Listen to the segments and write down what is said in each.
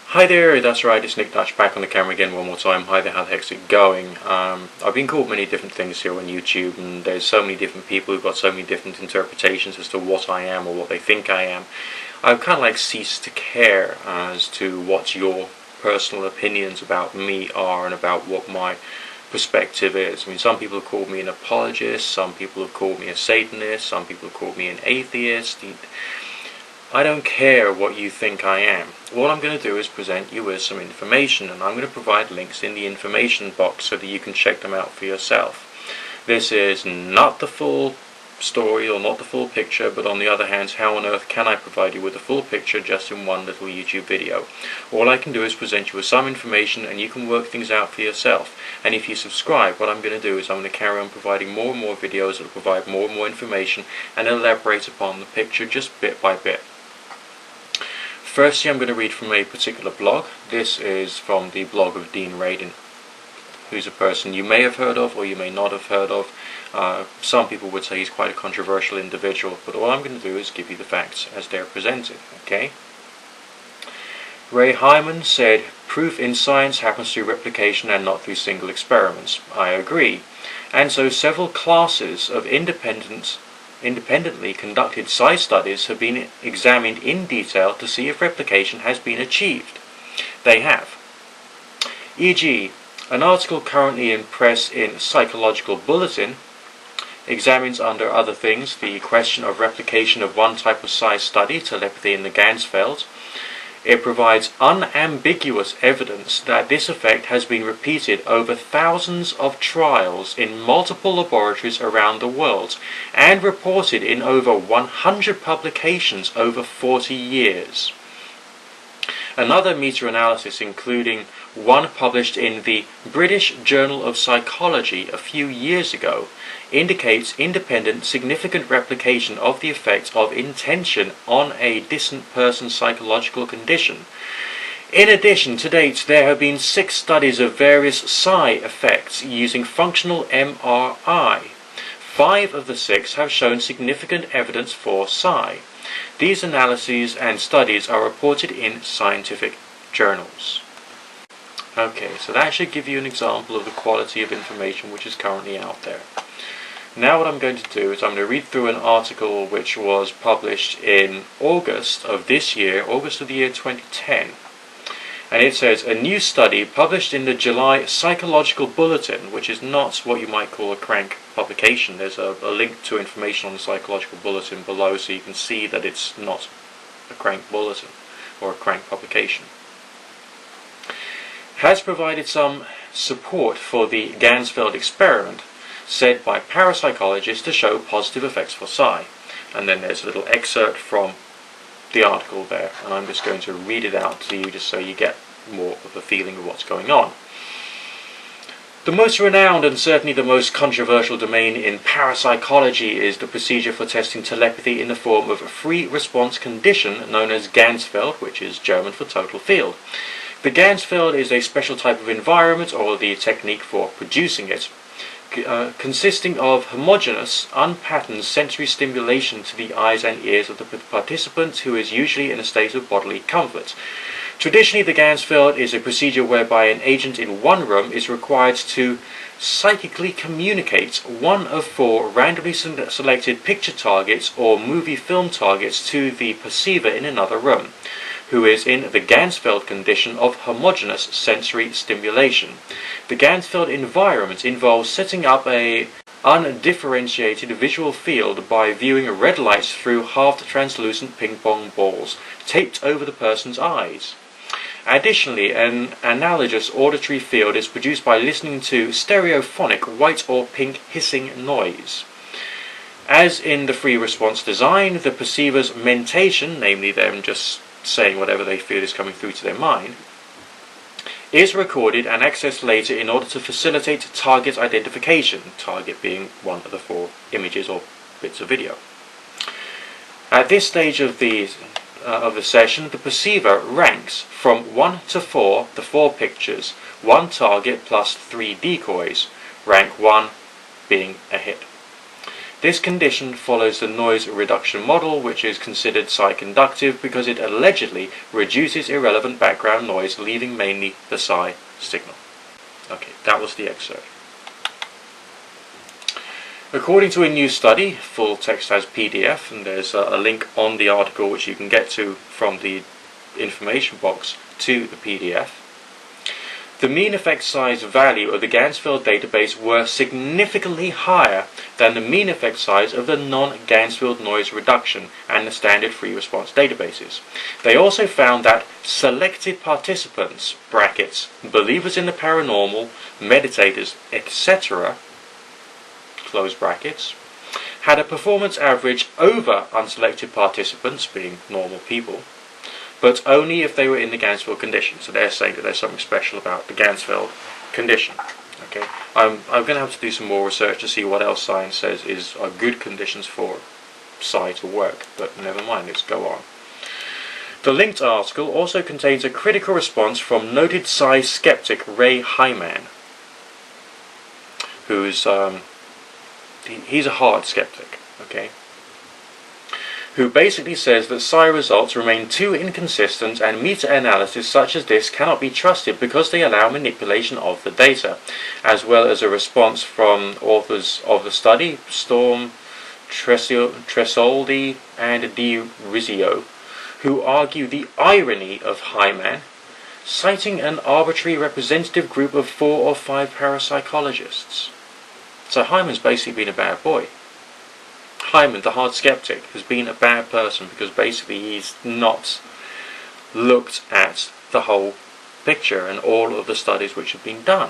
Hi there, that's right, it's Nick Dutch back on the camera again one more time. Hi there, how the heck's it going? I've been called many different things here on YouTube, and there's so many different people who've got so many different interpretations as to what I am or what they think I am. I've kind of like ceased to care as to what your personal opinions about me are and about what my perspective is. I mean, some people have called me an apologist, some people have called me a Satanist, some people have called me an atheist. I don't care what you think I am. What I'm going to do is present you with some information, and I'm going to provide links in the information box so that you can check them out for yourself. This is not the full story or not the full picture, but on the other hand, how on earth can I provide you with the full picture just in one little YouTube video? All I can do is present you with some information, and you can work things out for yourself. And if you subscribe, what I'm going to do is I'm going to carry on providing more and more videos that will provide more and more information and elaborate upon the picture just bit by bit. Firstly, I'm going to read from a particular blog. This is from the blog of Dean Radin, who's a person you may have heard of or you may not have heard of. Some people would say he's quite a controversial individual, but all I'm going to do is give you the facts as they're presented, okay? Ray Hyman said, "Proof in science happens through replication and not through single experiments." I agree. And so several classes of independently conducted Psi studies have been examined in detail to see if replication has been achieved. They have. E.g., an article currently in press in Psychological Bulletin examines, under other things, the question of replication of one type of Psi study, telepathy in the Ganzfeld. It provides unambiguous evidence that this effect has been repeated over thousands of trials in multiple laboratories around the world and reported in over 100 publications over 40 years. Another meta-analysis, including one published in the British Journal of Psychology a few years ago, indicates independent, significant replication of the effect of intention on a distant person's psychological condition. In addition, to date, there have been 6 studies of various Psi effects using functional MRI. 5 of the 6 have shown significant evidence for Psi. These analyses and studies are reported in scientific journals. Okay, so that should give you an example of the quality of information which is currently out there. Now what I'm going to do is I'm going to read through an article which was published in August of this year, August of the year 2010. And it says, a new study published in the July Psychological Bulletin, which is not what you might call a crank publication. There's a link to information on the Psychological Bulletin below so you can see that it's not a crank bulletin or a crank publication. Has provided some support for the Ganzfeld experiment said by parapsychologists to show positive effects for Psi. And then there's a little excerpt from the article there, and I'm just going to read it out to you just so you get more of a feeling of what's going on. The most renowned and certainly the most controversial domain in parapsychology is the procedure for testing telepathy in the form of a free response condition known as Ganzfeld, which is German for total field. The Ganzfeld is a special type of environment, or the technique for producing it, consisting of homogeneous, unpatterned sensory stimulation to the eyes and ears of the participant, who is usually in a state of bodily comfort. Traditionally, the Ganzfeld is a procedure whereby an agent in one room is required to psychically communicate one of 4 randomly selected picture targets or movie film targets to the perceiver in another room, who is in the Ganzfeld condition of homogeneous sensory stimulation. The Ganzfeld environment involves setting up a undifferentiated visual field by viewing red lights through halved translucent ping-pong balls taped over the person's eyes. Additionally, an analogous auditory field is produced by listening to stereophonic white or pink hissing noise. As in the free response design, the perceiver's mentation, namely them just saying whatever they feel is coming through to their mind, is recorded and accessed later in order to facilitate target identification, target being one of the 4 images or bits of video. At this stage of the session, the perceiver ranks from 1 to 4 the 4 pictures, 1 target plus 3 decoys, rank 1 being a hit. This condition follows the noise reduction model, which is considered psi-conductive because it allegedly reduces irrelevant background noise, leaving mainly the psi signal. Okay, that was the excerpt. According to a new study, full text as PDF, and there's a link on the article which you can get to from the information box to the PDF, the mean effect size value of the Ganzfeld database were significantly higher than the mean effect size of the non-Ganzfeld noise reduction and the standard free response databases. They also found that selected participants, brackets, believers in the paranormal, meditators, etc., close brackets, had a performance average over unselected participants, being normal people, but only if they were in the Ganzfeld condition. So they're saying that there's something special about the Ganzfeld condition. Okay, I'm going to have to do some more research to see what else science says are good conditions for psi to work, but never mind, let's go on. The linked article also contains a critical response from noted Psi skeptic Ray Hyman, who's he's a hard skeptic, okay, who basically says that psi results remain too inconsistent and meta-analysis such as this cannot be trusted because they allow manipulation of the data, as well as a response from authors of the study, Storm, Tresoldi and Di Rizio, who argue the irony of Hyman, citing an arbitrary representative group of 4 or 5 parapsychologists. So Hyman's basically been a bad boy. Hyman, the hard skeptic, has been a bad person because basically he's not looked at the whole picture and all of the studies which have been done.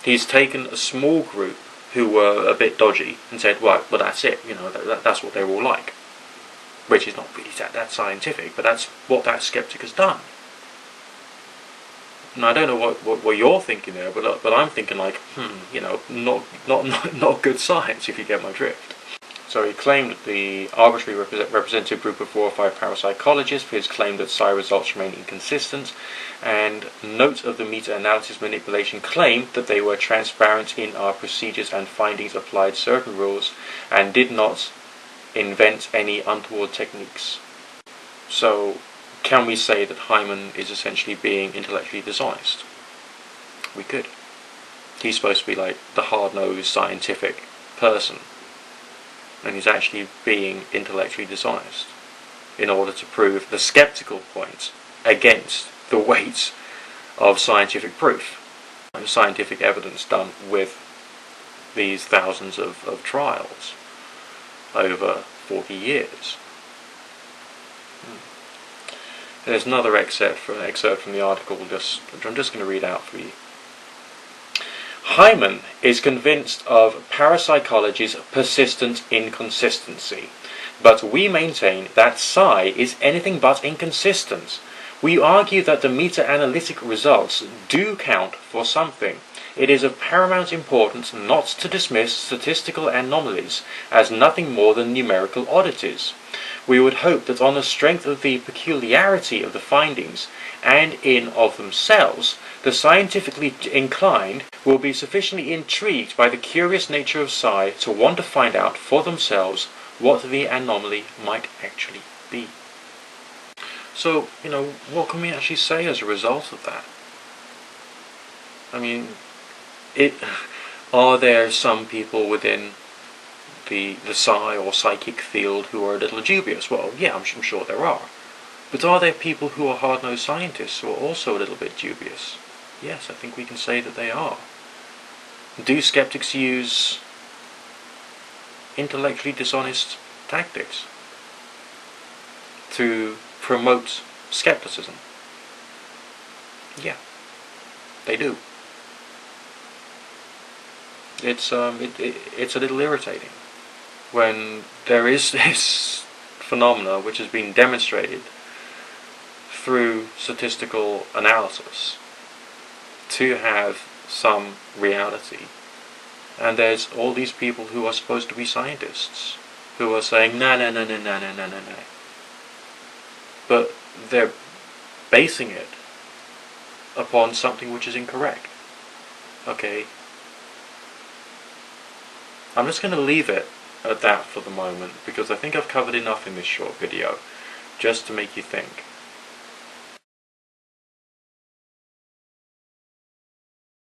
He's taken a small group who were a bit dodgy and said, well that's it, you know, that's what they're all like. Which is not really that scientific, but that's what that skeptic has done. And I don't know what you're thinking there, but I'm thinking like, you know, not good science, if you get my drift. So he claimed that the arbitrary representative group of 4 or 5 parapsychologists for his claim that psi results remain inconsistent, and note of the meta-analysis manipulation claimed that they were transparent in our procedures and findings, applied certain rules, and did not invent any untoward techniques. So, can we say that Hyman is essentially being intellectually dishonest? We could. He's supposed to be like the hard-nosed scientific person, and he's actually being intellectually dishonest in order to prove the skeptical point against the weight of scientific proof, scientific evidence done with these thousands of trials over 40 years. There's another excerpt from the article, which I'm just going to read out for you. Hyman is convinced of parapsychology's persistent inconsistency, but we maintain that psi is anything but inconsistent. We argue that the meta-analytic results do count for something. It is of paramount importance not to dismiss statistical anomalies as nothing more than numerical oddities. We would hope that on the strength of the peculiarity of the findings, and in of themselves, the scientifically inclined will be sufficiently intrigued by the curious nature of psi to want to find out for themselves what the anomaly might actually be. So, you know, what can we actually say as a result of that? I mean, are there some people within the psi or psychic field who are a little dubious? Well, yeah, I'm sure there are. But are there people who are hard-nosed scientists who are also a little bit dubious? Yes, I think we can say that they are. Do skeptics use intellectually dishonest tactics to promote skepticism? Yeah, they do. It's a little irritating when there is this phenomena which has been demonstrated through statistical analysis to have some reality, and there's all these people who are supposed to be scientists who are saying no, but they're basing it upon something which is incorrect. Okay, I'm just going to leave it at that for the moment, because I think I've covered enough in this short video just to make you think.